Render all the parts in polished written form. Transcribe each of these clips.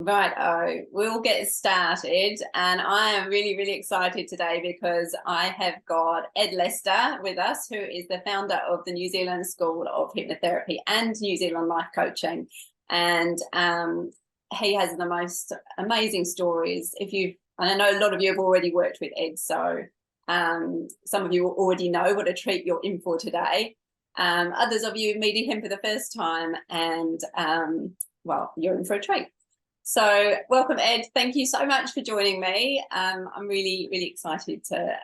Right, we'll get started, and I am really, really excited today because I have got Ed Lester with us, who is the founder of the New Zealand School of Hypnotherapy and New Zealand Life Coaching, and he has the most amazing stories. And I know a lot of you have already worked with Ed, so some of you already know what a treat you're in for today. Others of you meeting him for the first time, and well, you're in for a treat. So welcome, Ed. Thank you so much for joining me. I'm really, really excited to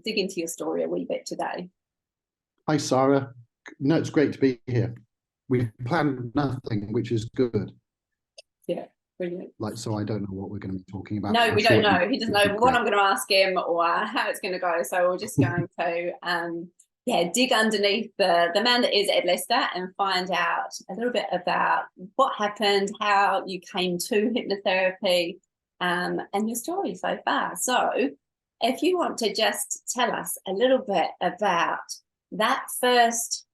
dig into your story a wee bit today. Hi, Sara. No, it's great to be here. We've planned nothing, which is good. Yeah, brilliant. So I don't know what we're going to be talking about. No, we don't know. He doesn't know what I'm going to ask him or how it's going to go. So we're just going to dig underneath the man that is Ed Lester and find out a little bit about what happened, how you came to hypnotherapy, and your story so far. So if you want to just tell us a little bit about that first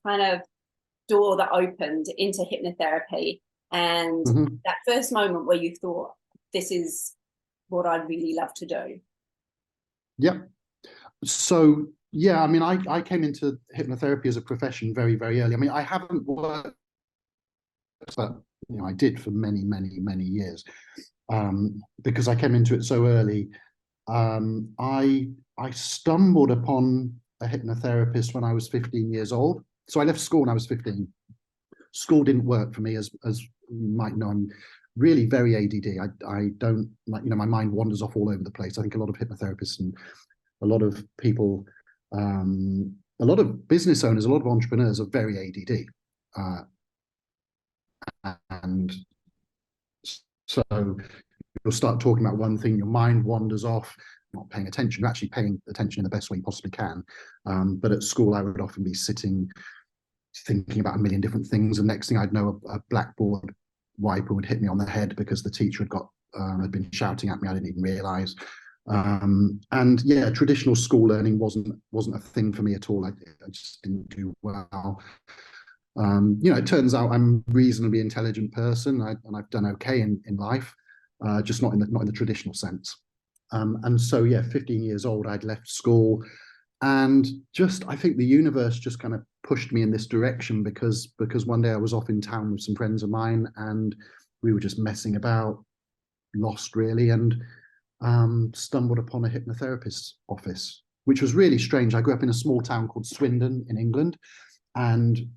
kind of door that opened into hypnotherapy and that first moment where you thought, this is what I'd really love to do. Yeah. So yeah, I mean, I came into hypnotherapy as a profession very, very early. I mean, I haven't worked, but I did for many, many, many years because I came into it so early. I stumbled upon a hypnotherapist when I was 15 years old. So I left school when I was 15. School didn't work for me, as you might know. I'm really very ADD. I don't like, my mind wanders off all over the place. I think a lot of hypnotherapists and a lot of people, a lot of business owners, a lot of entrepreneurs are very ADD. And so you'll start talking about one thing, your mind wanders off, not paying attention. You're actually paying attention in the best way you possibly can. But at school, I would often be sitting, thinking about a million different things. And next thing I'd know, a blackboard wiper would hit me on the head because the teacher had been shouting at me. I didn't even realize. And yeah, traditional school learning wasn't a thing for me at all. I just didn't do well. It turns out I'm a reasonably intelligent person, and I've done okay in life, just not in the traditional sense. And so yeah, 15 years old, I'd left school, and I think the universe just kind of pushed me in this direction because one day I was off in town with some friends of mine, and we were just messing about, lost really, and stumbled upon a hypnotherapist's office, which was really strange. I grew up in a small town called Swindon in England, and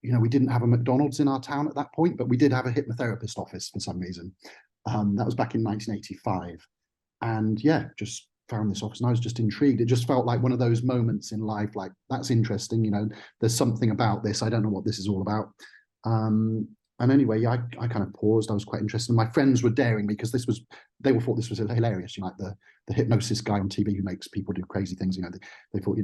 we didn't have a McDonald's in our town at that point, but we did have a hypnotherapist office for some reason. That was back in 1985, and yeah, just found this office and I was just intrigued. It just felt like one of those moments in life, like, that's interesting, there's something about this. I don't know what this is all about. And anyway, yeah, I kind of paused. I was quite interested. And my friends were daring me because they thought this was hilarious. Like the hypnosis guy on TV who makes people do crazy things. They thought,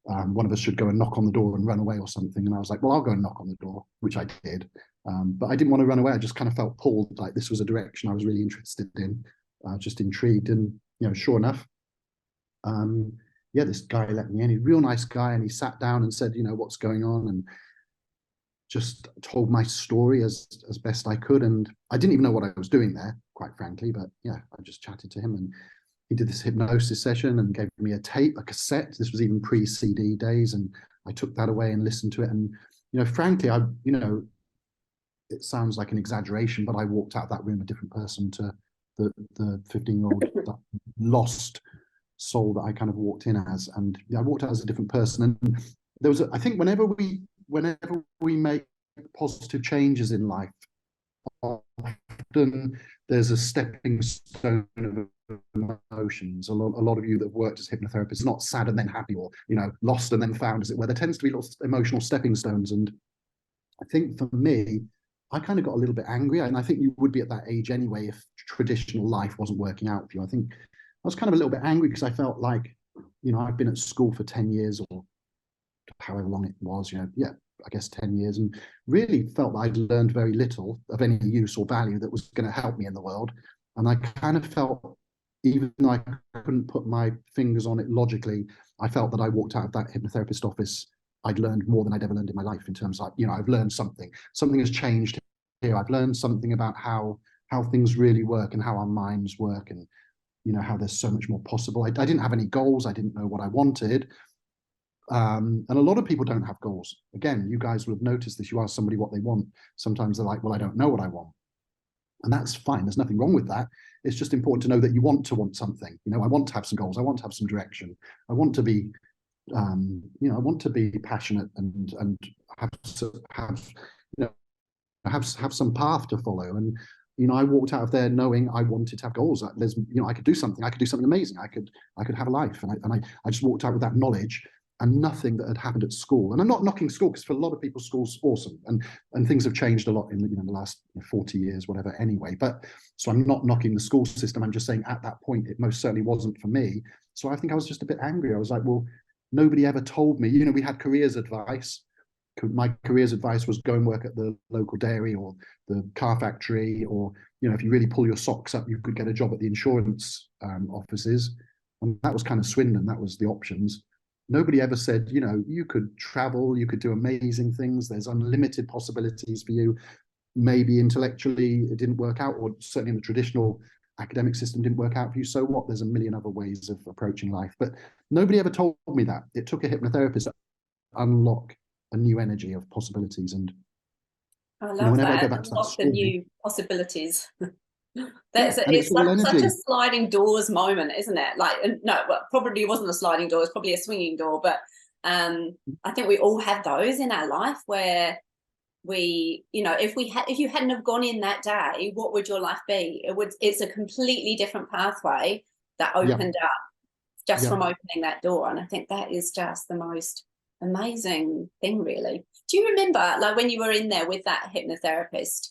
one of us should go and knock on the door and run away or something. And I was like, well, I'll go and knock on the door, which I did. But I didn't want to run away. I just kind of felt pulled, like this was a direction I was really interested in, just intrigued. And, sure enough, yeah, this guy let me in. He's a real nice guy. And he sat down and said, what's going on? And just told my story as best I could. And I didn't even know what I was doing there, quite frankly, but yeah, I just chatted to him, and he did this hypnosis session and gave me a cassette. This was even pre-CD days, and I took that away and listened to it. And frankly, it sounds like an exaggeration, but I walked out of that room a different person to the 15-year-old lost soul that I kind of walked in as. And yeah, I walked out as a different person. And there was I think whenever we make positive changes in life, often there's a stepping stone of emotions. A lot of you that have worked as hypnotherapists, not sad and then happy, or lost and then found, as it were. There tends to be lots of emotional stepping stones. And I think for me, I kind of got a little bit angry, and I think you would be at that age anyway if traditional life wasn't working out for you. I think I was kind of a little bit angry because I felt like, I've been at school for 10 years or however long it was, yeah, I guess 10 years, and really felt that I'd learned very little of any use or value that was going to help me in the world. And I kind of felt, even though I couldn't put my fingers on it logically, I felt that I walked out of that hypnotherapist office, I'd learned more than I'd ever learned in my life, in terms of, I've learned something has changed here. I've learned something about how how things really work and how our minds work, and how there's so much more possible. I didn't have any goals. I didn't know what I wanted. And a lot of people don't have goals. Again, you guys will have noticed this. You ask somebody what they want. Sometimes they're like, well, I don't know what I want. And that's fine. There's nothing wrong with that. It's just important to know that you want something. I want to have some goals. I want to have some direction. I want to be, I want to be passionate and have some path to follow. And I walked out of there knowing I wanted to have goals. There's, I could do something. I could do something amazing. I could have a life. And I just walked out with that knowledge. And nothing that had happened at school. And I'm not knocking school, because for a lot of people, school's awesome, and things have changed a lot in the last 40 years, whatever. Anyway, so I'm not knocking the school system. I'm just saying at that point, it most certainly wasn't for me. So I think I was just a bit angry. I was like, well, nobody ever told me. We had careers advice. My careers advice was go and work at the local dairy or the car factory, or if you really pull your socks up, you could get a job at the insurance offices, and that was kind of Swindon. That was the options. Nobody ever said, you could travel, you could do amazing things. There's unlimited possibilities for you. Maybe intellectually it didn't work out, or certainly in the traditional academic system didn't work out for you. So what? There's a million other ways of approaching life. But nobody ever told me that. It took a hypnotherapist to unlock a new energy of possibilities. And I love whenever that. I go back to that Unlock the story, new possibilities. and It's it's all like such energy. a sliding doors moment, isn't it? Like, no, well, probably wasn't a sliding door, it's probably a swinging door, but I think we all have those in our life where we, if you hadn't have gone in that day, what would your life be? It's a completely different pathway that opened up just from opening that door. And I think that is just the most amazing thing, really. Do you remember, like, when you were in there with that hypnotherapist,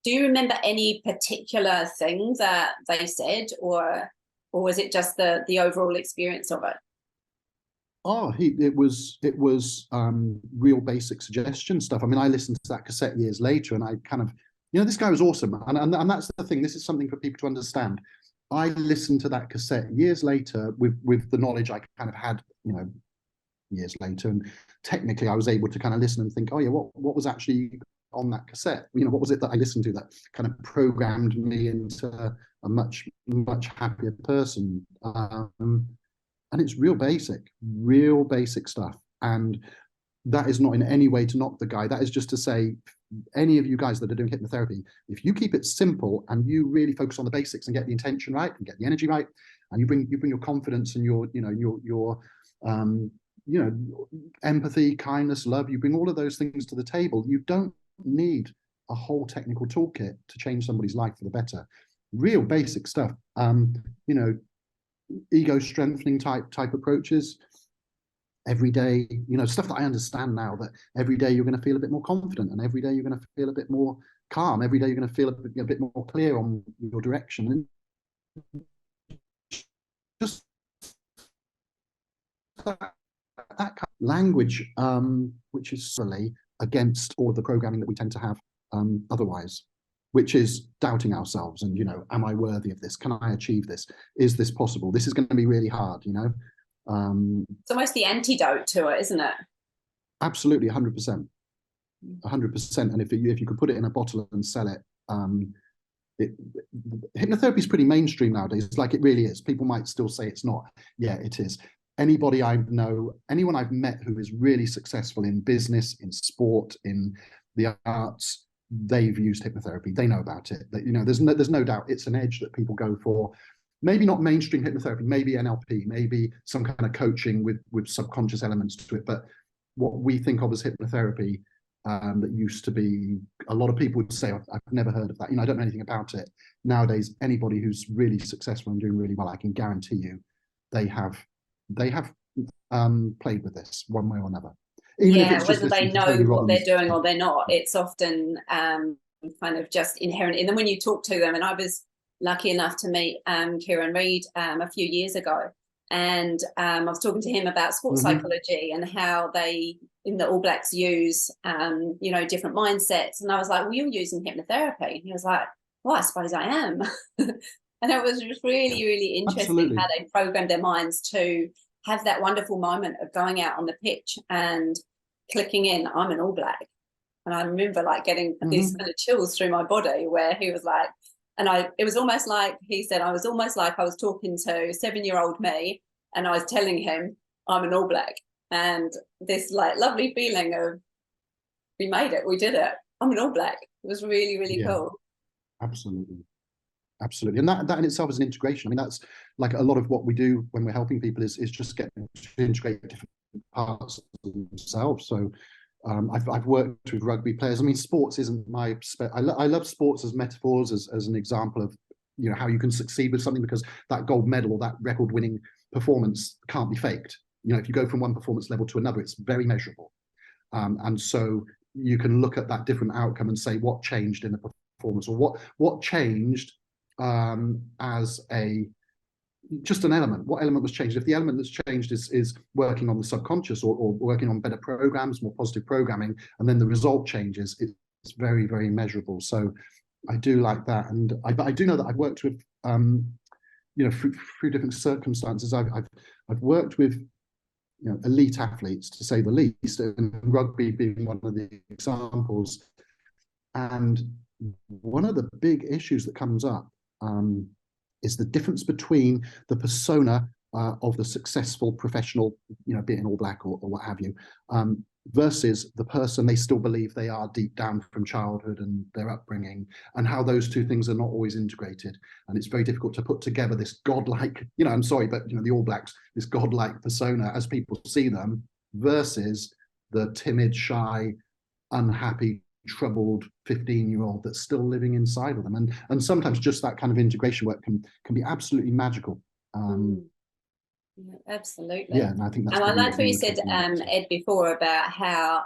do you remember any particular thing that they said, or was it just the overall experience of it? Oh, it was real basic suggestion stuff. I mean, I listened to that cassette years later, and I kind of, this guy was awesome, and that's the thing. This is something for people to understand. I listened to that cassette years later with the knowledge I kind of had, years later, and technically I was able to kind of listen and think, oh yeah, what was actually on that cassette? What was it that I listened to that kind of programmed me into a much happier person? And it's real basic stuff. And that is not in any way to knock the guy. That is just to say, any of you guys that are doing hypnotherapy, if you keep it simple and you really focus on the basics and get the intention right and get the energy right, and you bring your confidence and your empathy, kindness, love, you bring all of those things to the table. You don't need a whole technical toolkit to change somebody's life for the better. Real basic stuff. Ego strengthening type approaches every day, stuff that I understand now, that every day you're going to feel a bit more confident, and every day you're going to feel a bit more calm, every day you're going to feel a bit more clear on your direction, and just that kind of language, which is solely against all of the programming that we tend to have otherwise, which is doubting ourselves and, am I worthy of this? Can I achieve this? Is this possible? This is going to be really hard, It's almost the antidote to it, isn't it? Absolutely, 100%. 100%. And if you could put it in a bottle and sell it, hypnotherapy is pretty mainstream nowadays. Like, it really is. People might still say it's not. Yeah, it is. Anyone I've met who is really successful in business, in sport, in the arts, they've used hypnotherapy. They know about it. There's no doubt it's an edge that people go for. Maybe not mainstream hypnotherapy, maybe NLP, maybe some kind of coaching with subconscious elements to it. But what we think of as hypnotherapy, that used to be, a lot of people would say, I've never heard of that. I don't know anything about it. Nowadays, anybody who's really successful and doing really well, I can guarantee you, they have played with this one way or another. Even if it's just whether they know Tony what Robbins. they're doing or they're not, it's often kind of just inherent. And then when you talk to them, and I was lucky enough to meet Kieran Reid a few years ago, and I was talking to him about sports psychology and how they, in the All Blacks, use different mindsets. And I was like, well, you're using hypnotherapy. And he was like, well, I suppose I am. And it was just really, really interesting how they programmed their minds to have that wonderful moment of going out on the pitch and clicking in, I'm an All Black. And I remember like getting these Hmm. kind of chills through my body, where he was like, it was almost like, he said, I was almost like I was talking to 7-year-old me, and I was telling him I'm an All Black. And this like lovely feeling of, we made it, we did it, I'm an All Black. It was really, really Yeah, cool. absolutely. Absolutely. And that in itself is an integration. I mean, that's like a lot of what we do when we're helping people is just get to integrate different parts of themselves. So I've worked with rugby players. I mean, sports isn't my I love sports as metaphors, as an example of, you know, how you can succeed with something, because that gold medal or that record winning performance can't be faked. You know, if you go from one performance level to another, it's very measurable. And so you can look at that different outcome and say what changed in the performance, or what changed as a just an element. What element was changed? If the element that's changed is working on the subconscious, or working on better programs, more positive programming, and then the result changes, it's very, very measurable. So I do like that. And I do know that I've worked with, you know, through different circumstances. I've worked with, you know, elite athletes, to say the least, and rugby being one of the examples. And one of the big issues that comes up is the difference between the persona of the successful professional, you know, be it an All Black or what have you, versus the person they still believe they are deep down from childhood and their upbringing, and how those two things are not always integrated. And it's very difficult to put together this godlike, you know, I'm sorry, but, you know, the All Blacks, this godlike persona as people see them, versus the timid, shy, unhappy, troubled 15-year-old that's still living inside of them. And sometimes just that kind of integration work can be absolutely magical. Yeah, absolutely. Yeah, and I think that's And I probably liked what what you you were said, talking about. Ed, before about how,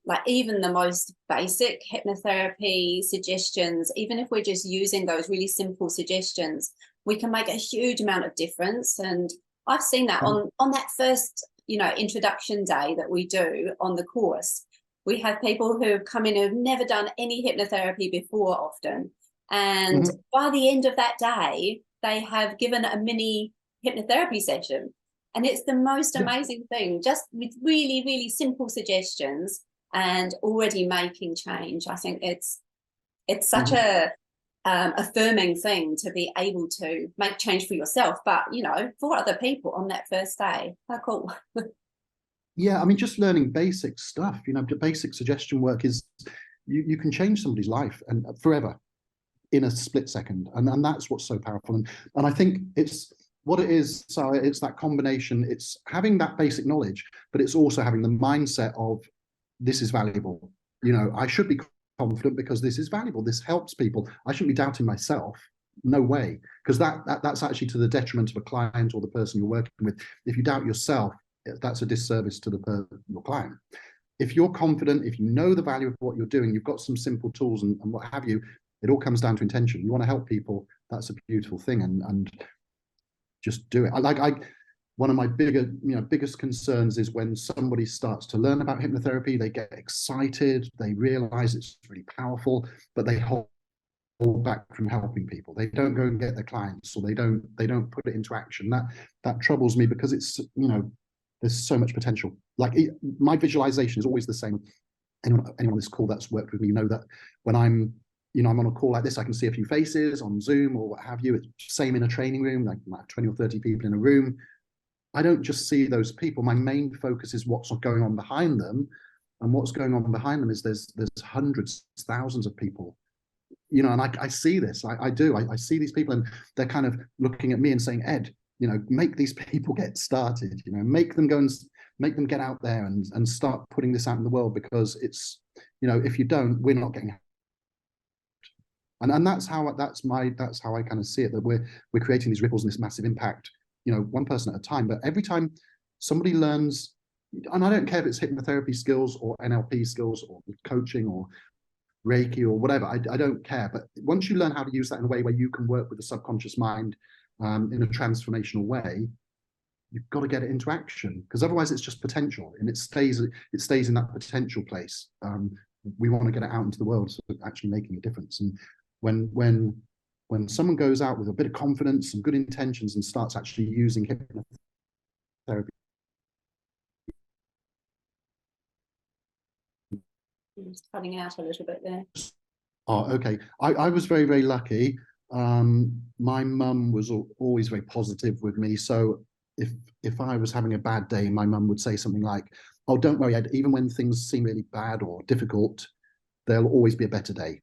like, even the most basic hypnotherapy suggestions, even if we're just using those really simple suggestions, we can make a huge amount of difference. And I've seen that Mhm. on that first, you know, introduction day that we do on the course. We have people who have come in who have never done any hypnotherapy before, often. And Mhm. by the end of that day, they have given a mini hypnotherapy session, and it's the most Yeah. amazing thing, just with really, really simple suggestions and already making change. I think it's such Mhm. a affirming thing to be able to make change for yourself, but, you know, for other people on that first day. How cool. Yeah, I mean, just learning basic stuff, you know, the basic suggestion work is, you can change somebody's life and forever in a split second. And that's what's so powerful. And I think it's what it is, Sarah, it's that combination. It's having that basic knowledge, but it's also having the mindset of, this is valuable. You know, I should be confident because this is valuable. This helps people. I shouldn't be doubting myself. No way, because that's actually to the detriment of a client or the person you're working with. If you doubt yourself, that's a disservice to your client. If you're confident, if you know the value of what you're doing, you've got some simple tools and what have you, it all comes down to intention. You want to help people, that's a beautiful thing, and just do it. One of my biggest concerns is when somebody starts to learn about hypnotherapy, they get excited, they realize it's really powerful, but they hold back from helping people. They don't go and get their clients, or they don't put it into action. That troubles me, because it's, you know, there's so much potential. Like, my visualization is always the same. Anyone on this call that's worked with me, you know that when I'm on a call like this, I can see a few faces on Zoom or what have you. It's same in a training room, like 20 or 30 people in a room. I don't just see those people. My main focus is what's going on behind them. And what's going on behind them is there's hundreds, thousands of people, you know, and I see this. I see these people, and they're kind of looking at me and saying, Ed, you know, make these people get started, you know, make them go and make them get out there and start putting this out in the world, because it's, you know, if you don't, we're not getting. And that's how I kind of see it, that we're creating these ripples and this massive impact, you know, one person at a time. But every time somebody learns, and I don't care if it's hypnotherapy skills or NLP skills or coaching or Reiki or whatever, I don't care. But once you learn how to use that in a way where you can work with the subconscious mind in a transformational way, you've got to get it into action, because otherwise it's just potential, and it stays in that potential place. We want to get it out into the world, so actually making a difference. And when someone goes out with a bit of confidence and good intentions and starts actually using hypnotherapy It's cutting out a little bit there. Oh, okay. I was very, very lucky. My mum was always very positive with me. So if I was having a bad day, my mum would say something like, "Oh, don't worry, Ed, even when things seem really bad or difficult, there'll always be a better day.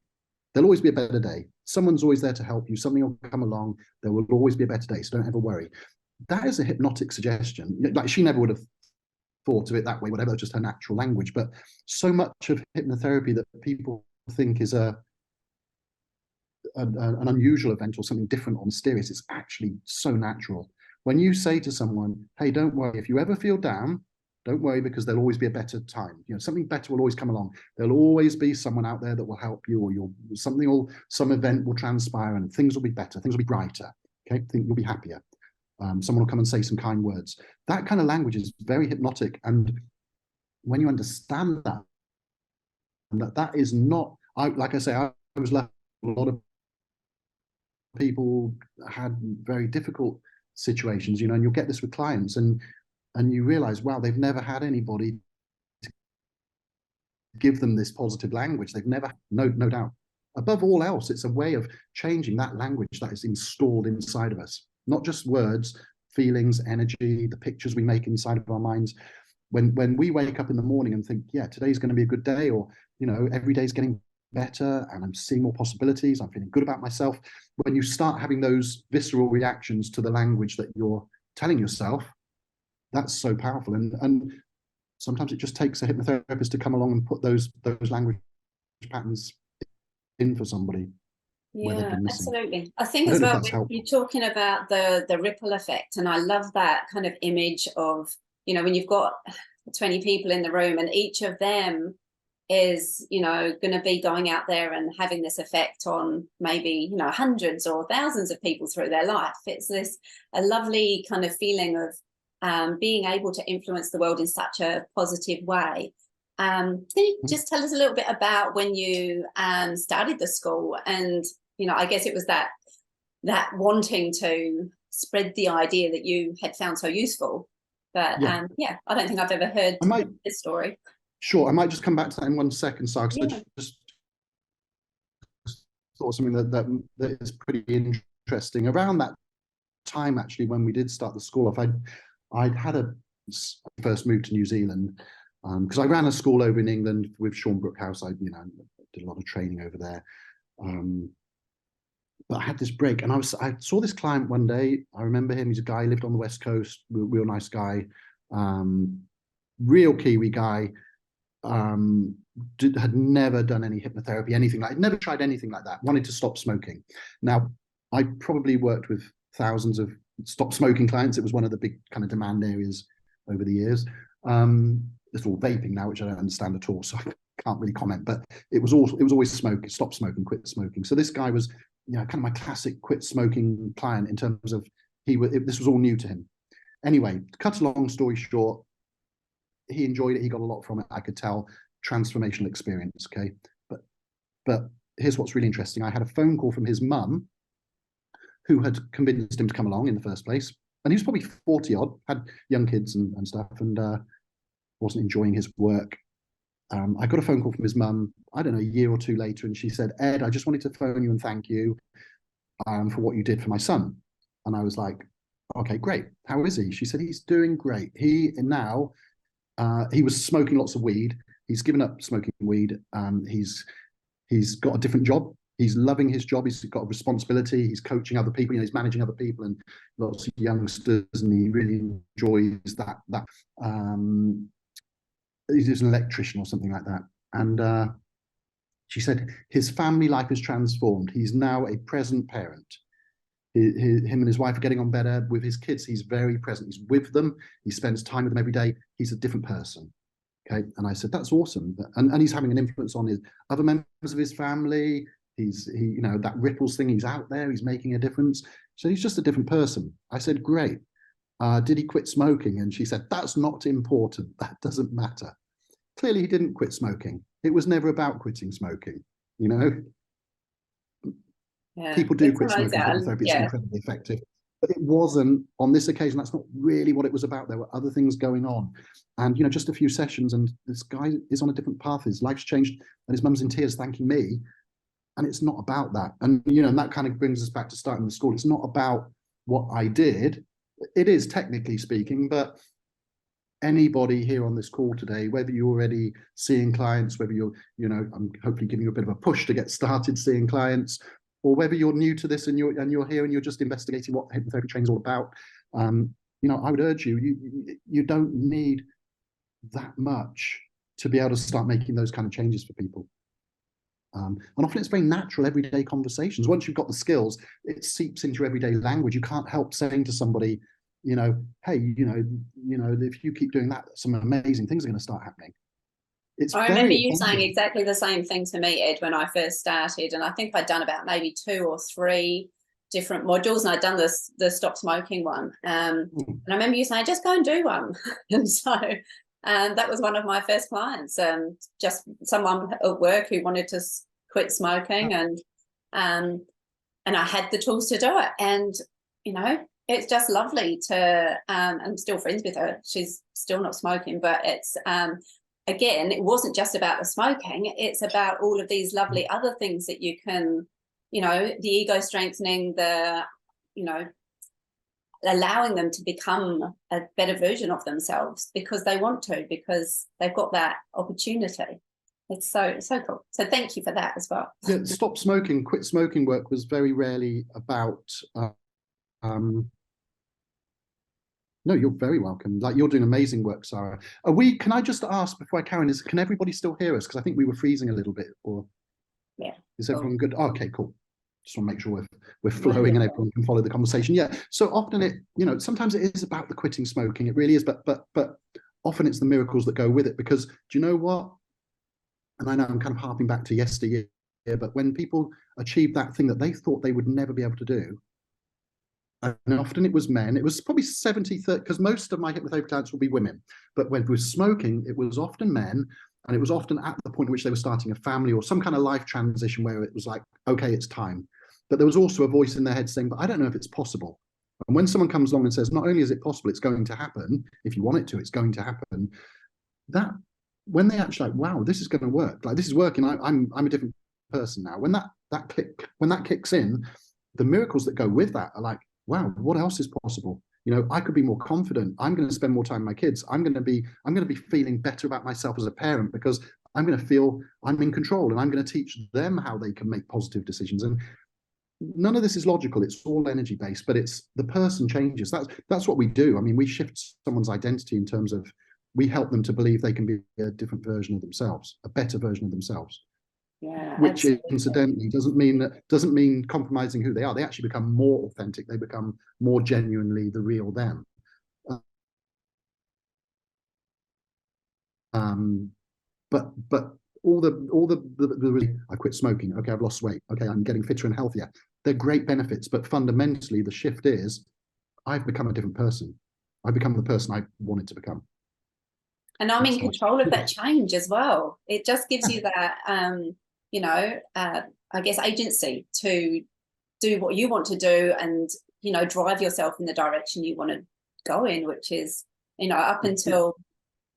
There'll always be a better day. Someone's always there to help you. Something will come along. There will always be a better day. So don't ever worry." That is a hypnotic suggestion. Like, she never would have thought of it that way, whatever, just her natural language. But so much of hypnotherapy that people think is an unusual event or something different or mysterious, it's actually so natural. When you say to someone, "Hey, don't worry, if you ever feel down, don't worry, because there'll always be a better time. Something better will always come along. There'll always be someone out there that will help you, or some event will transpire and things will be better, things will be brighter. Okay, you'll be happier. Someone will come and say some kind words." That kind of language is very hypnotic. And when you understand that, that is not, like I say, I was left, a lot of people had very difficult situations, and you'll get this with clients, and you realize, wow, they've never had anybody to give them this positive language. They've never, no doubt. Above all else, it's a way of changing that language that is installed inside of us, not just words, feelings, energy, the pictures we make inside of our minds. When we wake up in the morning and think, yeah, today's going to be a good day, or every day's getting better and I'm seeing more possibilities, I'm feeling good about myself. When you start having those visceral reactions to the language that you're telling yourself, that's so powerful. And sometimes it just takes a hypnotherapist to come along and put those language patterns in for somebody. Yeah, absolutely. I think as well, you're talking about the ripple effect, and I love that kind of image of, when you've got 20 people in the room and each of them is, going to be going out there and having this effect on maybe, hundreds or thousands of people through their life. It's a lovely kind of feeling of being able to influence the world in such a positive way. Can you just tell us a little bit about when you started the school? And I guess it was that wanting to spread the idea that you had found so useful. But yeah, I don't think I've ever heard this story. Sure, I might just come back to that in 1 second, Sara, because I just thought something that is pretty interesting. Around that time, actually, when we did start the school off, I'd had first moved to New Zealand, because I ran a school over in England with Sean Brookhouse. I did a lot of training over there. But I had this break, and I saw this client one day. I remember him. He's a guy, lived on the West Coast, real nice guy, real Kiwi guy. Had never done any hypnotherapy, anything like, never tried anything like that. Wanted to stop smoking. Now, I probably worked with thousands of stop smoking clients. It was one of the big kind of demand areas over the years. It's all vaping now, which I don't understand at all, so I can't really comment. But it was always smoking, stop smoking, quit smoking. So this guy was, kind of my classic quit smoking client, in terms of this was all new to him. Anyway, cut a long story short, he enjoyed it. He got a lot from it. I could tell. Transformational experience. Okay, but here's what's really interesting. I had a phone call from his mum, who had convinced him to come along in the first place, and he was probably 40 odd, had young kids and stuff, and wasn't enjoying his work. I got a phone call from his mum, I don't know, a year or two later, and she said, "Ed, I just wanted to phone you and thank you for what you did for my son." And I was like, "Okay, great. How is he?" She said, "He's doing great. He was smoking lots of weed. He's given up smoking weed. He's got a different job. He's loving his job. He's got a responsibility. He's coaching other people. He's managing other people and lots of youngsters, and he really enjoys that. He's an electrician or something like that." And she said his family life is transformed. He's now a present parent. Him and his wife are getting on better with his kids. He's very present. He's with them. He spends time with them every day. He's a different person. Okay. And I said, "That's awesome." And he's having an influence on his other members of his family. That ripples thing. He's out there. He's making a difference. So he's just a different person. I said, "Great. Did he quit smoking?" And she said, "That's not important. That doesn't matter." Clearly, he didn't quit smoking. It was never about quitting smoking. Yeah, people do quit smoking. Hypnotherapy is incredibly effective. But it wasn't on this occasion. That's not really what it was about. There were other things going on. And, just a few sessions, and this guy is on a different path. His life's changed, and his mum's in tears thanking me. And it's not about that. And, and that kind of brings us back to starting the school. It's not about what I did. It is, technically speaking, but anybody here on this call today, whether you're already seeing clients, whether you're, I'm hopefully giving you a bit of a push to get started seeing clients, or whether you're new to this and you're here and you're just investigating what hypnotherapy training is all about, I would urge you don't need that much to be able to start making those kind of changes for people. And often it's very natural, everyday conversations. Once you've got the skills, it seeps into your everyday language. You can't help saying to somebody, hey, if you keep doing that, some amazing things are going to start happening. I remember you saying exactly the same thing to me, Ed, when I first started, and I think I'd done about maybe 2 or 3 different modules, and I'd done the stop smoking one. And I remember you saying, just go and do one. And so that was one of my first clients, just someone at work who wanted to quit smoking, and I had the tools to do it. And it's just lovely to. I'm still friends with her. She's still not smoking, but it's. Again, it wasn't just about the smoking, it's about all of these lovely other things that you can, the ego strengthening, the, allowing them to become a better version of themselves because they want to, because they've got that opportunity. It's so cool. So thank you for that as well. Yeah, stop smoking, quit smoking work was very rarely about no, you're very welcome. Like, you're doing amazing work, Sara. Can I just ask before I carry on, can everybody still hear us? Because I think we were freezing a little bit, or yeah. Is everyone good? Oh, okay, cool. Just want to make sure we're flowing and everyone can follow the conversation. Yeah. So often sometimes it is about the quitting smoking. It really is, but often it's the miracles that go with it, because do you know what? And I know I'm kind of harping back to yesteryear, but when people achieve that thing that they thought they would never be able to do, and often it was men, it was probably 70-30, because most of my hypnotherapy clients will be women, but when it was smoking, it was often men, and it was often at the point at which they were starting a family or some kind of life transition where it was like, okay, it's time. But there was also a voice in their head saying, but I don't know if it's possible. And when someone comes along and says, not only is it possible, it's going to happen, if you want it to, it's going to happen, that when they actually like, wow, this is going to work, like this is working, I'm a different person now. When that kicks in, the miracles that go with that are like, wow, what else is possible? I could be more confident. I'm going to spend more time with my kids. I'm going to be feeling better about myself as a parent, because I'm going to feel I'm in control, and I'm going to teach them how they can make positive decisions. And none of this is logical. It's all energy based, but it's the person changes. That's what we do. I mean, we shift someone's identity in terms of, we help them to believe they can be a different version of themselves, a better version of themselves. Yeah, which incidentally doesn't mean compromising who they are. They actually become more authentic. They become more genuinely the real them. But all the I quit smoking. Okay, I've lost weight. Okay, I'm getting fitter and healthier. They're great benefits, but fundamentally the shift is, I've become a different person. I've become the person I wanted to become. And I'm in control of that change as well. It just gives you that, I guess, agency to do what you want to do and, drive yourself in the direction you want to go in, which is, up until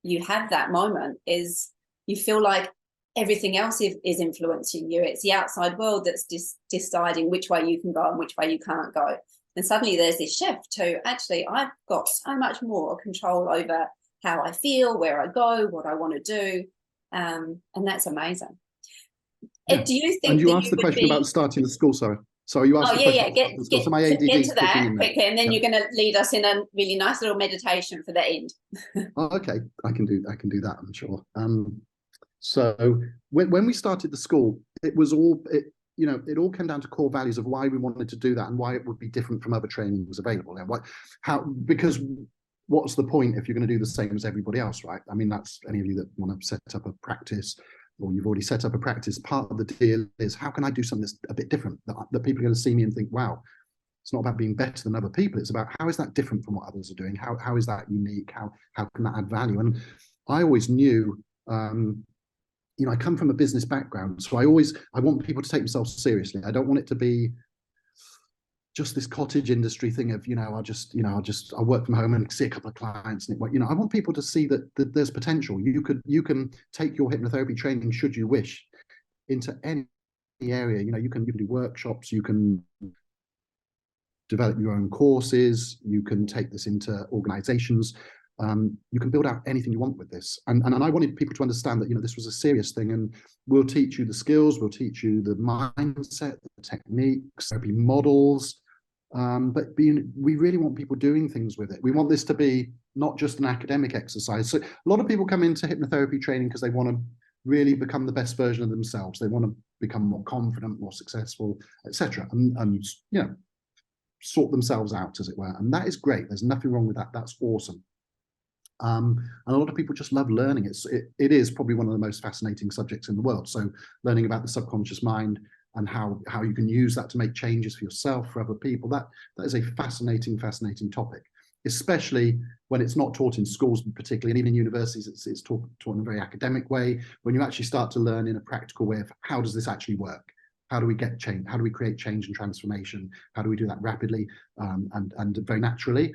you have that moment, is you feel like everything else is influencing you. It's the outside world that's deciding which way you can go and which way you can't go. And suddenly there's this shift to, actually, I've got so much more control over how I feel, where I go, what I want to do. And that's amazing. Yeah. Do you think? And you asked the question about starting the school, Sarah. So you asked the question. Get to that quickly, and then you're going to lead us in a really nice little meditation for the end. Okay, I can do that, I'm sure. So when we started the school, it all came down to core values of why we wanted to do that and why it would be different from other trainings available. And because what's the point if you're going to do the same as everybody else, right? I mean, that's any of you that want to set up a practice, or you've already set up a practice. Part of the deal is, how can I do something that's a bit different, that people are going to see me and think, wow, it's not about being better than other people. It's about, how is that different from what others are doing? How is that unique? How can that add value? And I always knew, I come from a business background, so I want people to take themselves seriously. I don't want it to be just this cottage industry thing of, I work from home and see a couple of clients, and I want people to see that there's potential. You can take your hypnotherapy training, should you wish, into any area. You can do workshops, you can develop your own courses, you can take this into organizations, you can build out anything you want with this. And I wanted people to understand that, this was a serious thing, and we'll teach you the skills, we'll teach you the mindset, the techniques, therapy models, but we really want people doing things with it. We want this to be not just an academic exercise. So a lot of people come into hypnotherapy training because they want to really become the best version of themselves. They want to become more confident, more successful, etc. And sort themselves out, as it were. And that is great. There's nothing wrong with that. That's awesome. And a lot of people just love learning. It is probably one of the most fascinating subjects in the world. So learning about the subconscious mind and how you can use that to make changes for yourself, for other people, that is a fascinating topic, especially when it's not taught in schools particularly, and even in universities, it's taught in a very academic way. When you actually start to learn in a practical way of how does this actually work? How do we get change? How do we create change and transformation? How do we do that rapidly and very naturally?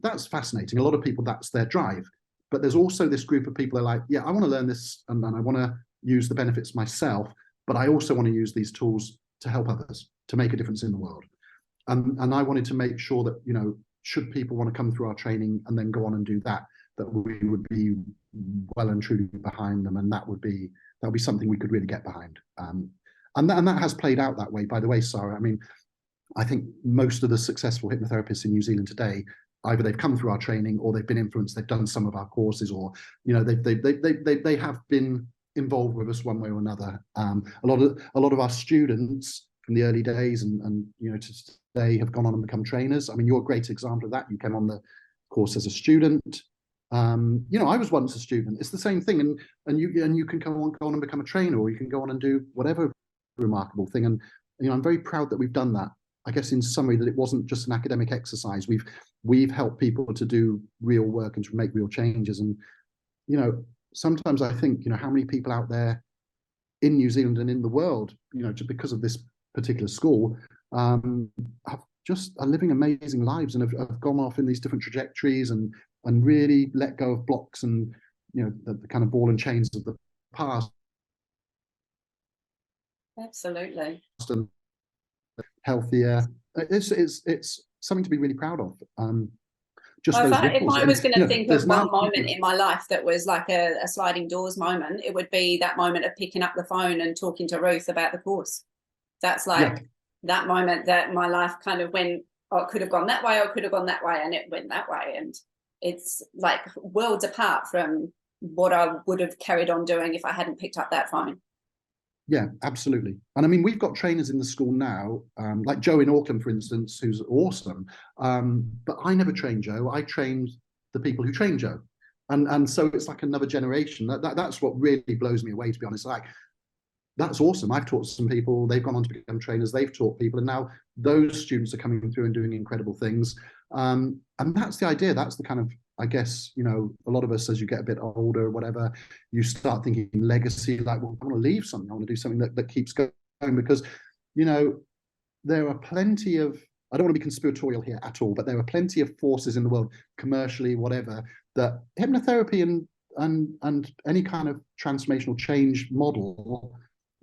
That's fascinating. A lot of people, that's their drive. But there's also this group of people that are like, yeah, I want to learn this and I want to use the benefits myself, but I also want to use these tools to help others, to make a difference in the world. And I wanted to make sure that, should people want to come through our training and then go on and do that we would be well and truly behind them, and that would be something we could really get behind. And that has played out that way, by the way, Sara. I mean, I think most of the successful hypnotherapists in New Zealand today, either they've come through our training or they've been influenced, they've done some of our courses, or they have been involved with us one way or another. A lot of our students from the early days and to today have gone on and become trainers. I mean, you're a great example of that. You came on the course as a student. I was once a student. It's the same thing, and you can go on and become a trainer, or you can go on and do whatever remarkable thing. And I'm very proud that we've done that. I guess in summary, that it wasn't just an academic exercise. We've helped people to do real work and to make real changes. And sometimes I think, how many people out there in New Zealand and in the world, just because of this particular school, are living amazing lives and have gone off in these different trajectories and really let go of blocks and the kind of ball and chains of the past. Absolutely. And healthier. It's something to be really proud of. Just well, those if I was going to think of one moment in my life that was like a sliding doors moment, it would be that moment of picking up the phone and talking to Ruth about the course. That's like that moment that my life kind of went, oh, it could have gone that way, or it could have gone that way, and it went that way. And it's like worlds apart from what I would have carried on doing if I hadn't picked up that phone. Yeah, absolutely. And I mean, we've got trainers in the school now, like Joe in Auckland, for instance, who's awesome. But I never trained Joe. I trained the people who trained Joe. And so it's like another generation. That's what really blows me away, to be honest. Like, that's awesome. I've taught some people, they've gone on to become trainers, they've taught people, and now those students are coming through and doing incredible things. And that's the idea. That's the kind of, I guess, a lot of us, as you get a bit older or whatever, you start thinking legacy, like, well, I want to leave something. I want to do something that keeps going, because, there are plenty of, I don't want to be conspiratorial here at all, but there are plenty of forces in the world, commercially, whatever, that hypnotherapy and any kind of transformational change model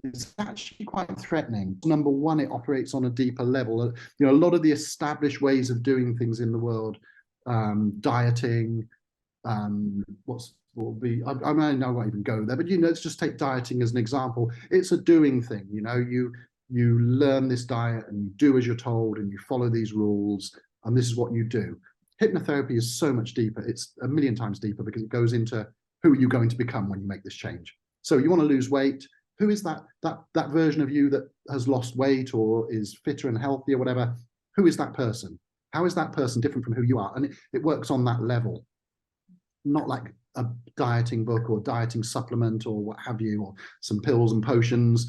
is actually quite threatening. Number one, it operates on a deeper level. A lot of the established ways of doing things in the world, dieting, I mean, I won't even go there, but let's just take dieting as an example. It's a doing thing. You learn this diet and you do as you're told and you follow these rules, and this is what you do. Hypnotherapy is so much deeper. It's a million times deeper, because it goes into who are you going to become when you make this change. So you want to lose weight. Who is that version of you that has lost weight or is fitter and healthy or whatever? Who is that person? How is that person different from who you are? And it works on that level, not like a dieting book or dieting supplement or what have you, or some pills and potions.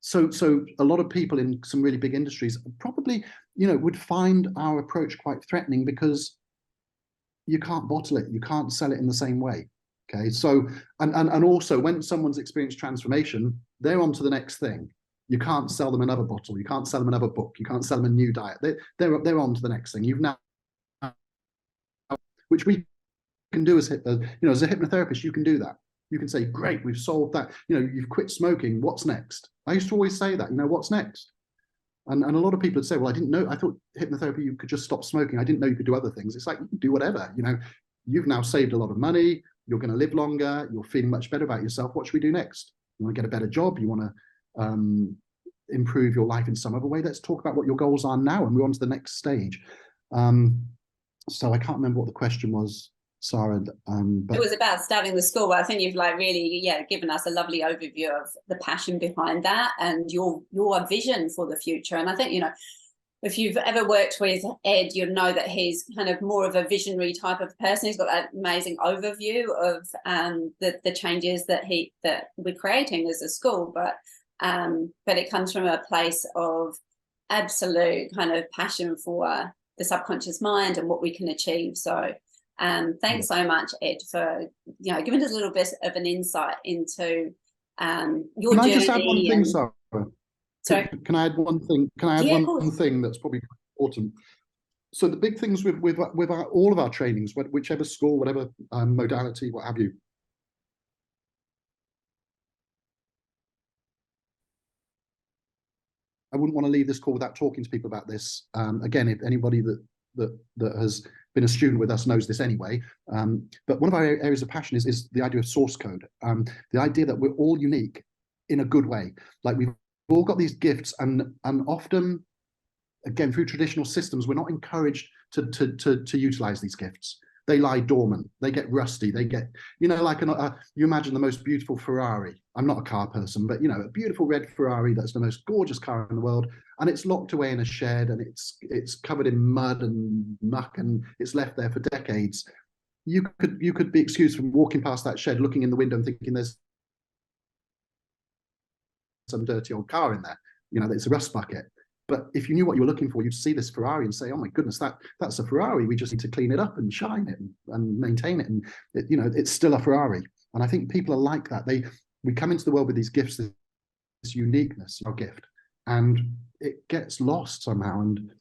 So a lot of people in some really big industries probably, would find our approach quite threatening, because you can't bottle it. You can't sell it in the same way. Okay, so and also when someone's experienced transformation, they're on to the next thing. You can't sell them another bottle. You can't sell them another book. You can't sell them a new diet. They're on to the next thing. You've now, which we can do as as a hypnotherapist, you can do that. You can say, great, we've solved that. You've quit smoking. What's next? I used to always say that. What's next? And a lot of people would say, well, I didn't know. I thought hypnotherapy, you could just stop smoking. I didn't know you could do other things. It's like, you can do whatever. You've now saved a lot of money. You're going to live longer. You're feeling much better about yourself. What should we do next? You want to get a better job? You want to improve your life in some other way? Let's talk about what your goals are now and move on to the next stage. So I can't remember what the question was, Sarah. But it was about starting the school. But I think you've really, given us a lovely overview of the passion behind that and your vision for the future. And I think, if you've ever worked with Ed, you'll know that he's kind of more of a visionary type of person. He's got that amazing overview of the changes that we're creating as a school, but it comes from a place of absolute kind of passion for the subconscious mind and what we can achieve. So thanks so much, Ed, for giving us a little bit of an insight into your journey. Can I just add one thing, Sarah? Sorry. Can I add one thing? Can I add one thing that's probably important? So the big things with all of our trainings, whichever school, whatever modality, what have you, I wouldn't want to leave this call without talking to people about this. Again, if anybody that has been a student with us knows this anyway. But one of our areas of passion is the idea of source code. The idea that we're all unique in a good way. Like we've all got these gifts, and often, again, through traditional systems, we're not encouraged to utilize these gifts. They lie dormant. They get rusty. They get, like you imagine the most beautiful Ferrari. I'm not a car person, but a beautiful red Ferrari that's the most gorgeous car in the world, and it's locked away in a shed, and it's covered in mud and muck, and it's left there for decades. You could be excused from walking past that shed, looking in the window, and thinking there's some dirty old car in there. It's a rust bucket. But if you knew what you were looking for, you'd see this Ferrari and say, oh my goodness, that's a Ferrari. We just need to clean it up and shine it and maintain it. And it's still a Ferrari. And I think people are like that. We come into the world with these gifts, this uniqueness, our gift, and it gets lost somehow. And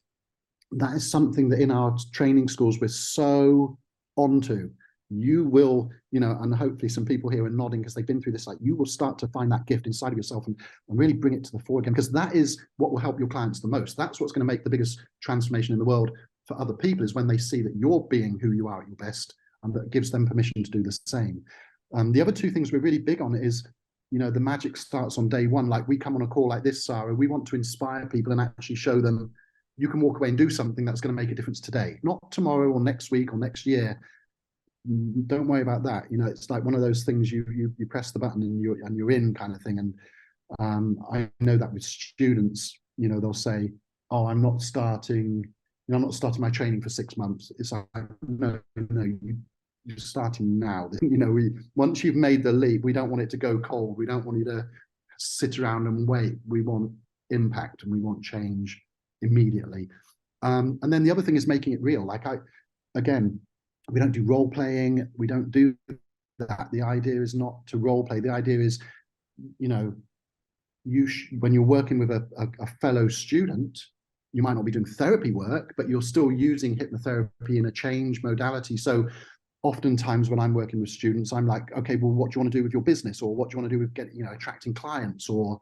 that is something that in our training schools, we're so onto. You will, and hopefully some people here are nodding because they've been through this, like you will start to find that gift inside of yourself and really bring it to the fore again, because that is what will help your clients the most. That's what's going to make the biggest transformation in the world for other people, is when they see that you're being who you are at your best, and that gives them permission to do the same. The other two things we're really big on is, the magic starts on day one. Like we come on a call like this, Sarah, we want to inspire people and actually show them you can walk away and do something that's going to make a difference today, not tomorrow or next week or next year. Don't worry about that. It's like one of those things you press the button and you're in kind of thing. And I know that with students, they'll say, oh, I'm not starting my training for 6 months. It's like, no, you're starting now. Once you've made the leap, we don't want it to go cold. We don't want you to sit around and wait. We want impact and we want change immediately. And then the other thing is making it real. Again, we don't do role playing. We don't do that. The idea is not to role play. The idea is, when you're working with a fellow student, you might not be doing therapy work, but you're still using hypnotherapy in a change modality. So oftentimes when I'm working with students, I'm like, okay, well, what do you want to do with your business? Or what do you want to do with attracting clients, or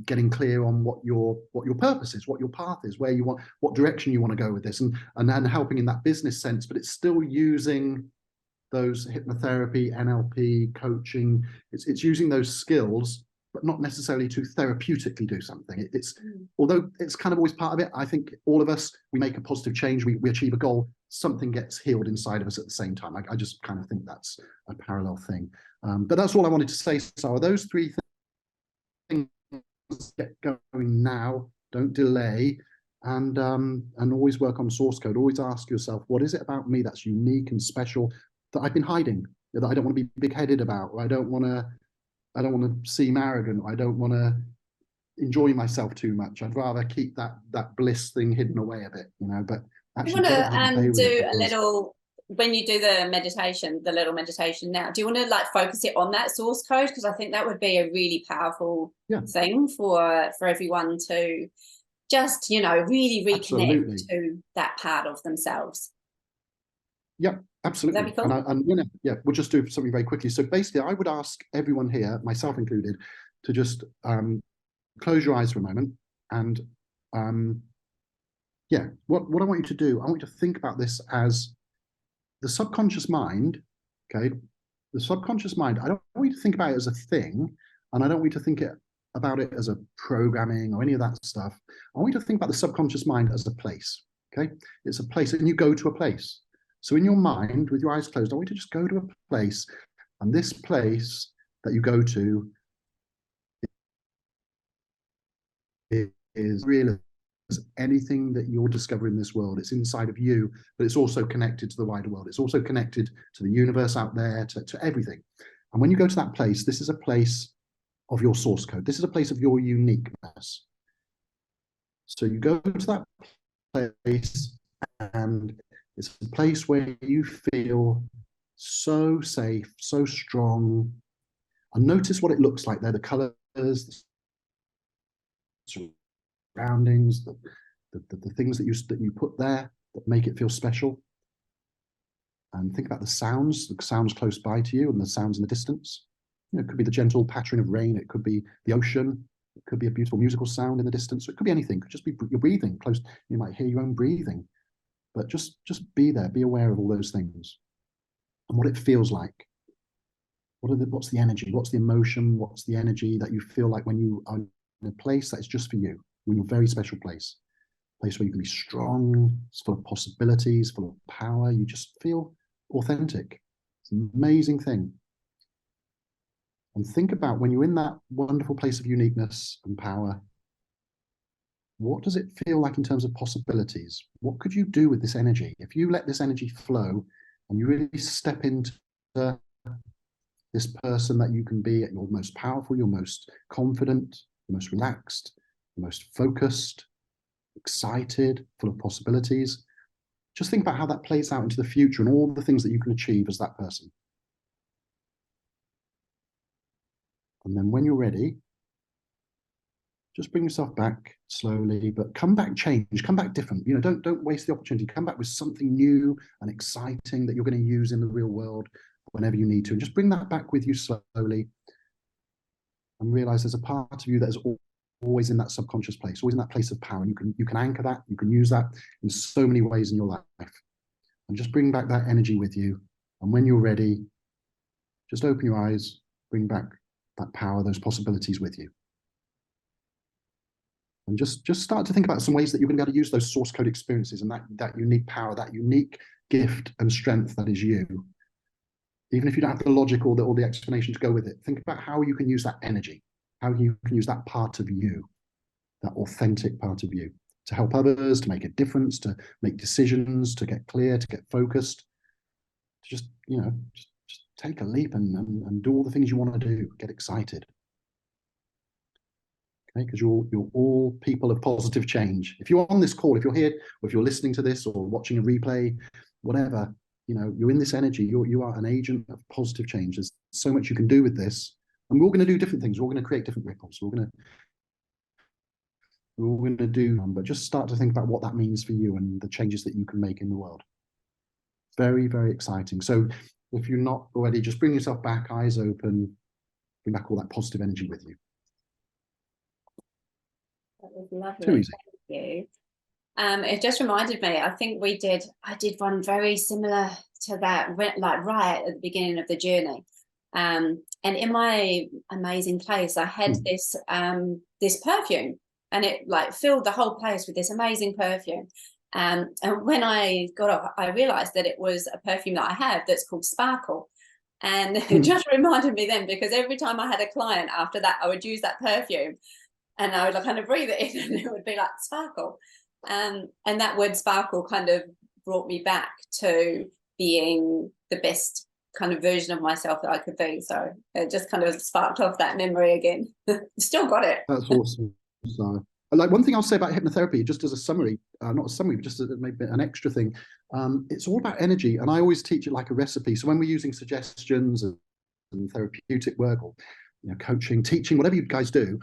getting clear on what your purpose is, what your path is, where you want, what direction you want to go with this, and helping in that business sense, but it's still using those hypnotherapy, NLP, coaching. It's using those skills, but not necessarily to therapeutically do something. Although it's kind of always part of it. I think all of us, we make a positive change, we achieve a goal, something gets healed inside of us at the same time. I just kind of think that's a parallel thing. But that's all I wanted to say. So those three things, get going now, don't delay, and always work on source code. Always ask yourself, what is it about me that's unique and special that I've been hiding, that I don't want to be big-headed about, or I don't want to seem arrogant, or I don't want to enjoy myself too much. I'd rather keep that bliss thing hidden away a bit, but actually I want to do a little when you do the meditation, the little meditation now, do you want to like focus it on that source code? Because I think that would be a really powerful thing for everyone to just, you know, really reconnect to that part of themselves. Yep, absolutely. Would that be cool? And yeah, we'll just do something very quickly. So basically, I would ask everyone here, myself included, to just close your eyes for a moment. And yeah, what I want you to do, I want you to think about this as the subconscious mind, okay? The subconscious mind, I don't want you to think about it as a thing, and I don't want you to think about it as a programming or any of that stuff. I want you to think about the subconscious mind as a place, okay? It's a place, and you go to a place. So in your mind, with your eyes closed, I want you to just go to a place, and this place that you go to is real as anything that you're discovering in this world. It's inside of you, but it's also connected to the wider world. It's also connected to the universe out there, to everything. And when you go to that place, this is a place of your source code. This is a place of your uniqueness. So you go to that place, and it's a place where you feel so safe, so strong. And notice what it looks like there, the colors, the surroundings, the things that you put there that make it feel special. And think about the sounds close by to you and the sounds in the distance. You know, it could be the gentle pattering of rain, it could be the ocean, it could be a beautiful musical sound in the distance, it could be anything, it could just be your breathing close. You might hear your own breathing, but just be there, be aware of all those things and what it feels like. What's the energy, what's the emotion, what's the energy that you feel like when you are in a place that is just for you, in a very special place where you can be strong, it's full of possibilities, full of power. You just feel authentic. It's an amazing thing. And think about when you're in that wonderful place of uniqueness and power, what does it feel like in terms of possibilities? What could you do with this energy? If you let this energy flow and you really step into this person that you can be at your most powerful, your most confident, your most relaxed, your most focused, excited, full of possibilities. Just think about how that plays out into the future and all the things that you can achieve as that person. And then when you're ready, just bring yourself back slowly, but come back changed, come back different. You know, don't waste the opportunity. Come back with something new and exciting that you're going to use in the real world whenever you need to. And just bring that back with you slowly and realize there's a part of you that is always in that subconscious place, always in that place of power. And you can anchor that, you can use that in so many ways in your life. And just bring back that energy with you. And when you're ready, just open your eyes, bring back that power, those possibilities with you. And just start to think about some ways that you're going to be able to use those source code experiences and that unique power, that unique gift and strength that is you. Even if you don't have the logic or the explanation to go with it, think about how you can use that energy, how you can use that part of you, that authentic part of you, to help others, to make a difference, to make decisions, to get clear, to get focused, to just, you know, just take a leap and do all the things you want to do, get excited. Okay, because you're all people of positive change. If you're on this call, if you're here, or if you're listening to this or watching a replay, whatever, you know, you're in this energy, you are an agent of positive change. There's so much you can do with this. And we're all going to do different things. We're all going to create different ripples. We're all going to do, but just start to think about what that means for you and the changes that you can make in the world. Very, very exciting. So if you're not already, just bring yourself back, eyes open, bring back all that positive energy with you. That was lovely. Too easy. Thank you. It just reminded me, I think I did one very similar to that, like right at the beginning of the journey. And in my amazing place, I had this perfume, and it like filled the whole place with this amazing perfume. And when I got off, I realized that it was a perfume that I have that's called Sparkle. And it just reminded me then, because every time I had a client after that, I would use that perfume and I would like kind of breathe it in and it would be like Sparkle. And that word sparkle kind of brought me back to being the best kind of version of myself that I could be. So it just kind of sparked off that memory again. Still got it. That's awesome, Sara. Like one thing I'll say about hypnotherapy, just as a summary, not a summary, but just maybe an extra thing, it's all about energy. And I always teach it like a recipe. So when we're using suggestions and therapeutic work, or coaching, teaching, whatever you guys do,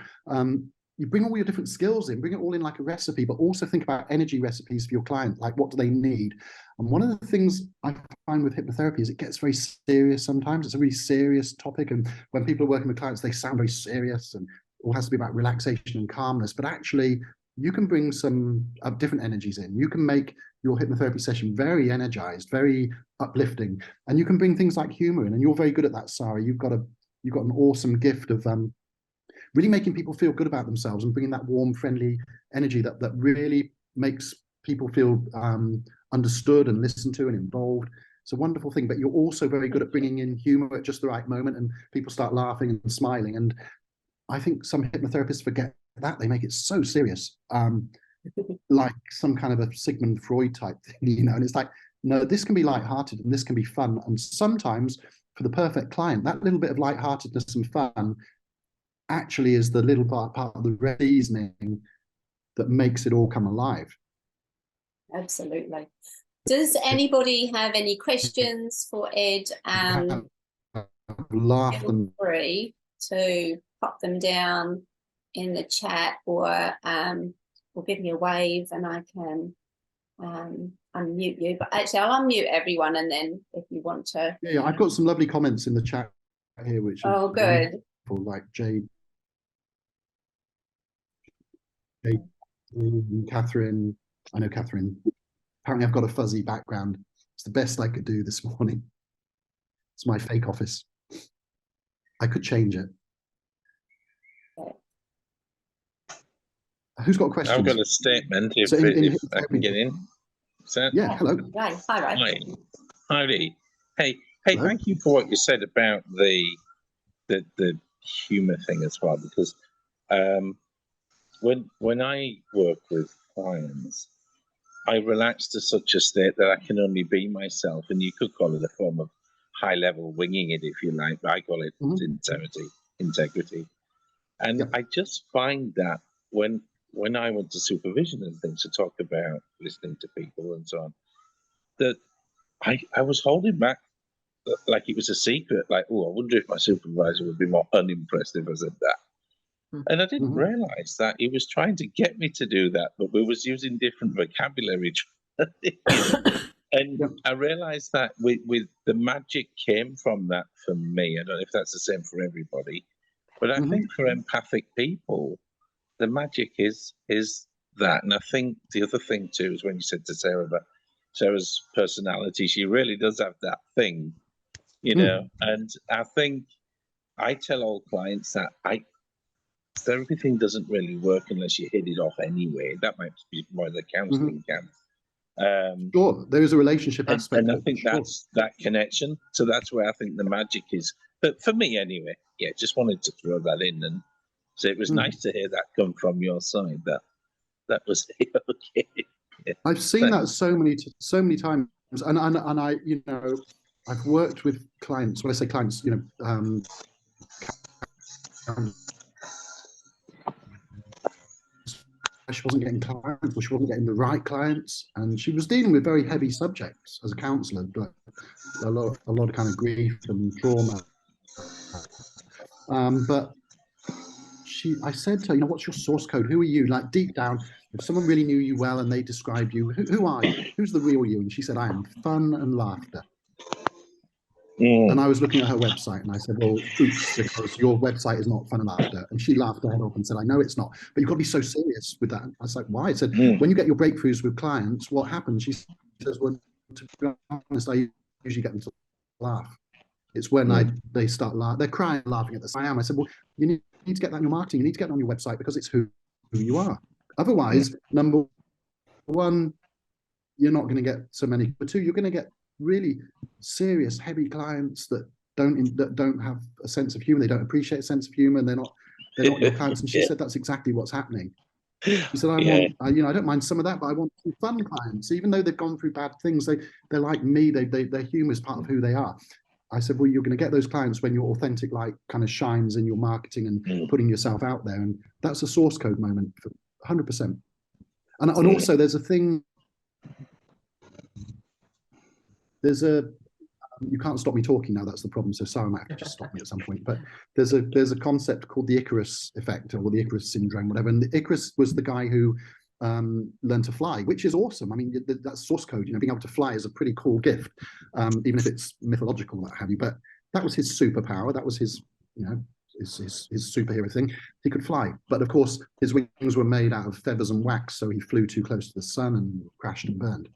you bring all your different skills in, bring it all in like a recipe, but also think about energy recipes for your client. Like, what do they need? And one of the things I find with hypnotherapy is it gets very serious sometimes. It's a really serious topic. And when people are working with clients, they sound very serious and it all has to be about relaxation and calmness. But actually, you can bring some different energies in. You can make your hypnotherapy session very energized, very uplifting. And you can bring things like humor in. And you're very good at that, Sara. You've got an awesome gift of really making people feel good about themselves and bringing that warm, friendly energy that really makes people feel understood and listened to and involved. It's a wonderful thing. But you're also very good at bringing in humor at just the right moment, and people start laughing and smiling. And I think some hypnotherapists forget that. They make it so serious, like some kind of a Sigmund Freud type thing, and it's like, no, this can be lighthearted and this can be fun. And sometimes for the perfect client, that little bit of lightheartedness and fun actually is the little part of the reasoning that makes it all come alive. Absolutely. Does anybody have any questions for Ed? Feel free to pop them down in the chat, or give me a wave and I can unmute you. But actually, I'll unmute everyone, and then if you want to. Yeah, I've got some lovely comments in the chat here, which good. Wonderful, like Jade, Catherine. I know Catherine. Apparently, I've got a fuzzy background. It's the best I could do this morning. It's my fake office. I could change it. Okay. Who's got questions? I've got a statement if I can get in. Yeah, hello. Hi, Ray. Hi, Lee. Hey, hello. Thank you for what you said about the humor thing as well, because when I work with clients, I relax to such a state that I can only be myself, and you could call it a form of high-level winging it if you like, but I call it integrity. And I just find that when I went to supervision and things to talk about listening to people and so on, that I was holding back like it was a secret, like, oh, I wonder if my supervisor would be more unimpressed if I said that. And I didn't realize that he was trying to get me to do that, but we was using different vocabulary. And I realized that with the magic came from that for me. I don't know if that's the same for everybody, but I think for empathic people, the magic is that. And I think the other thing too is when you said to Sara about Sarah's personality, she really does have that thing, and I think I tell all clients that everything doesn't really work unless you hit it off anyway. That might be more the counseling camp. Sure, there is a relationship aspect. And I think that's that connection. So that's where I think the magic is. But for me anyway, just wanted to throw that in. And so it was nice to hear that come from your side, that was okay. Yeah. I've seen that so many times. And I, I've worked with clients. When I say clients, she wasn't getting clients, or she wasn't getting the right clients, and she was dealing with very heavy subjects as a counsellor, but a lot of kind of grief and trauma. But I said to her, what's your source code? Who are you? Like deep down, if someone really knew you well and they described you, who are you? Who's the real you? And she said, I am fun and laughter. And I was looking at her website and I said, well, oops, because your website is not fun and laughter. And she laughed her head off and said, I know it's not, but you've got to be so serious with that. I was like, why? I said, when you get your breakthroughs with clients, what happens? She says, well, to be honest, I usually get them to laugh. It's when they start laughing, they're crying, laughing at the same time. I said, well, you need to get that in your marketing. You need to get it on your website because it's who you are. Otherwise, number one, you're not going to get so many. But two, you're going to get really serious, heavy clients that don't have a sense of humor. They don't appreciate a sense of humor, and they're not your clients. And she said that's exactly what's happening. She said, I don't mind some of that, but I want some fun clients, even though they've gone through bad things. They're like me. Their humor is part of who they are. I said, well, you're going to get those clients when your authentic light kind of shines in your marketing and putting yourself out there, and that's a source code moment 100%. And also there's a thing, you can't stop me talking now, that's the problem, so Sara might have to just stop me at some point, but there's a concept called the Icarus effect, or the Icarus syndrome, whatever, and the Icarus was the guy who learned to fly, which is awesome. I mean, that's source code, being able to fly is a pretty cool gift, even if it's mythological, what have you, but that was his superpower, that was his, his superhero thing. He could fly, but of course his wings were made out of feathers and wax, so he flew too close to the sun and crashed and burned.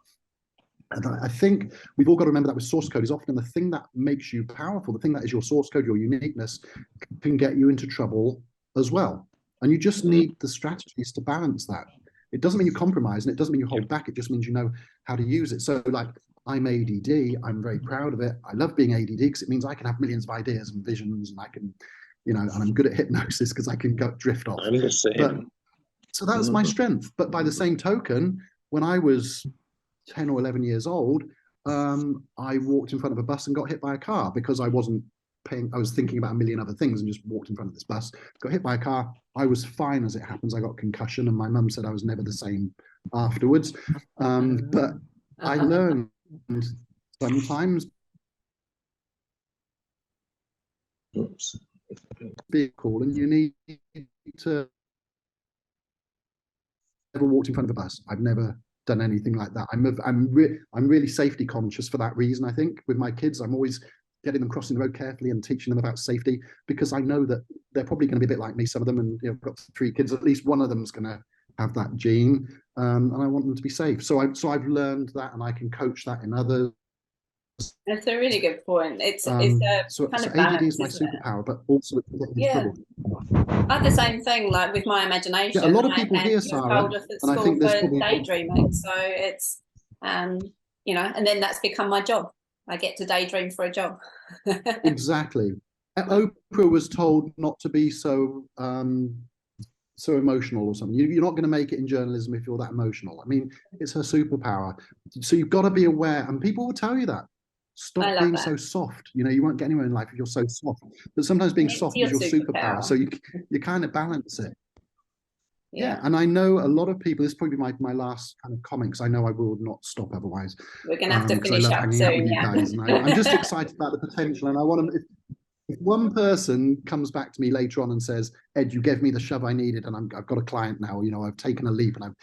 And I think we've all got to remember that with source code is often the thing that makes you powerful, the thing that is your source code, your uniqueness, can get you into trouble as well. And you just need the strategies to balance that. It doesn't mean you compromise, and it doesn't mean you hold back. It just means you know how to use it. So like, I'm ADD, I'm very proud of it. I love being ADD because it means I can have millions of ideas and visions, and I can, and I'm good at hypnosis because I can drift off. I'm the same. But, so that's my strength. But by the same token, when I was 10 or 11 years old, I walked in front of a bus and got hit by a car because I wasn't paying. I was thinking about a million other things and just walked in front of this bus, got hit by a car. I was fine as it happens. I got concussion, and my mum said I was never the same afterwards. But I learned sometimes be cool, and you need to. Never walked in front of a bus. I've never done anything like that. I'm really safety conscious for that reason. I think with my kids, I'm always getting them crossing the road carefully and teaching them about safety, because I know that they're probably going to be a bit like me, some of them, and I've got 3 kids, at least one of them's going to have that gene, and I want them to be safe. So I've learned that, and I can coach that in others. That's a really good point. It's a so kind of ADD balance, is my superpower, but also it's trouble. I have the same thing, like with my imagination. Yeah, a lot of people here, Sara, and I think there's probably daydreaming. So it's, and then that's become my job. I get to daydream for a job. Exactly. Oprah was told not to be so emotional or something. You're not going to make it in journalism if you're that emotional. I mean, it's her superpower. So you've got to be aware, and people will tell you that. Stop being so soft. You won't get anywhere in life if you're so soft. But sometimes being soft is your superpower. So you kind of balance it. Yeah. And I know a lot of people, this is probably my last kind of comment, because I know I will not stop otherwise. We're going to have to finish up soon. Out with you guys, and I'm just excited about the potential, and I want to, if one person comes back to me later on and says, Ed, you gave me the shove I needed, and I've got a client now, I've taken a leap, and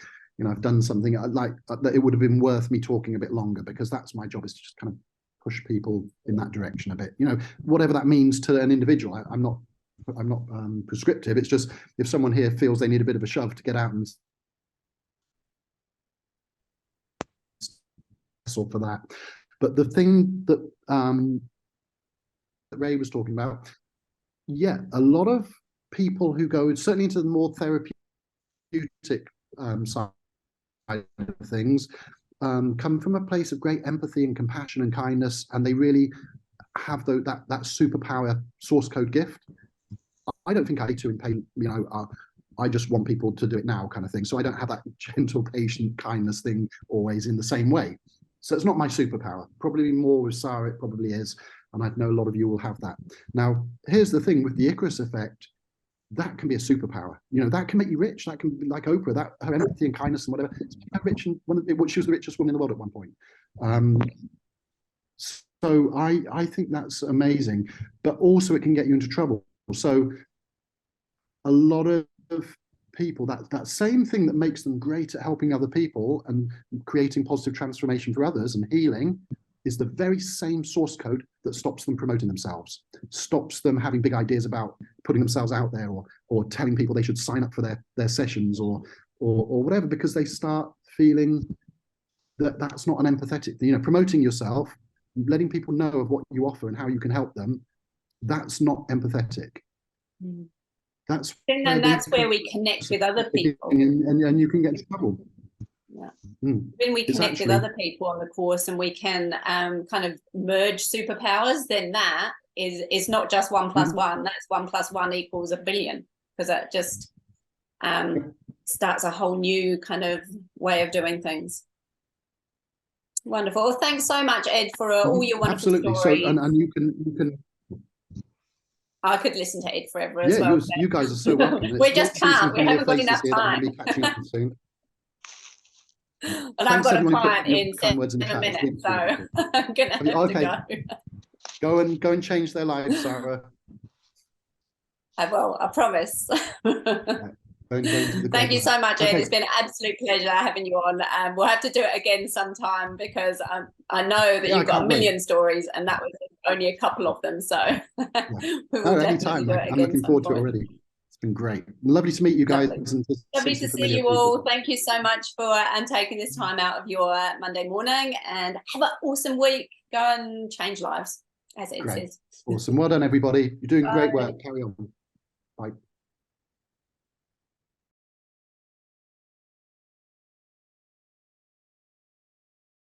I've done something like that, it would have been worth me talking a bit longer, because that's my job, is to just kind of push people in that direction a bit, whatever that means to an individual. I'm not prescriptive. It's just, if someone here feels they need a bit of a shove to get out and for that. But the thing that Ray was talking about, a lot of people who go certainly into the more therapeutic side of things come from a place of great empathy and compassion and kindness, and they really have that superpower source code gift. I don't think I need to in pain, I just want people to do it now kind of thing. So I don't have that gentle, patient kindness thing always in the same way. So it's not my superpower. Probably more with Sara, it probably is. And I know a lot of you will have that. Now, here's the thing with the Icarus effect, that can be a superpower. That can make you rich. That can be like Oprah, that her empathy and kindness and whatever. Rich, and she was the richest woman in the world at one point. So I think that's amazing, but also it can get you into trouble. So a lot of people, that same thing that makes them great at helping other people and creating positive transformation for others and healing, is the very same source code that stops them promoting themselves, stops them having big ideas about putting themselves out there, or telling people they should sign up for their sessions or whatever, because they start feeling that that's not an empathetic thing. Promoting yourself, letting people know of what you offer and how you can help them, that's not empathetic. That's where we connect with other people, and you can get in trouble. When we connect with other people on the course, and we can kind of merge superpowers, then that is not just 1 + 1. That's 1 + 1 = 1 billion, because that just starts a whole new kind of way of doing things. Wonderful. Well, thanks so much, Ed, for all your wonderful stories. So, and you can I could listen to Ed forever as Yeah, well. you guys are so welcome. We It's just nice to see some can't. We haven't got familiar enough faces here that I'm time. going to be catching up with soon. And I've Thanks got a everyone who put client your in kind words in the 7 chat. It's really, minutes, so really good. I'm gonna have Okay, to go. go and change their lives, Sarah. I will, I promise. Go and do the Thank great you work. so much, Ed. Okay. It's been an absolute pleasure having you on. We'll have to do it again sometime because I know that Yeah, you've got a I can't million stories, and that was only a couple of them. So Yeah. we will definitely Anytime. do it I'm again looking forward to it sometime. already. It's been great. Lovely to meet you guys. Lovely. And to Lovely see to some see familiar you all. people. Thank you so much for taking this time out of your Monday morning, and have an awesome week. Go and change lives, as it Great. says. Awesome. Well done, everybody. You're doing great Bye. work. Carry on. Bye.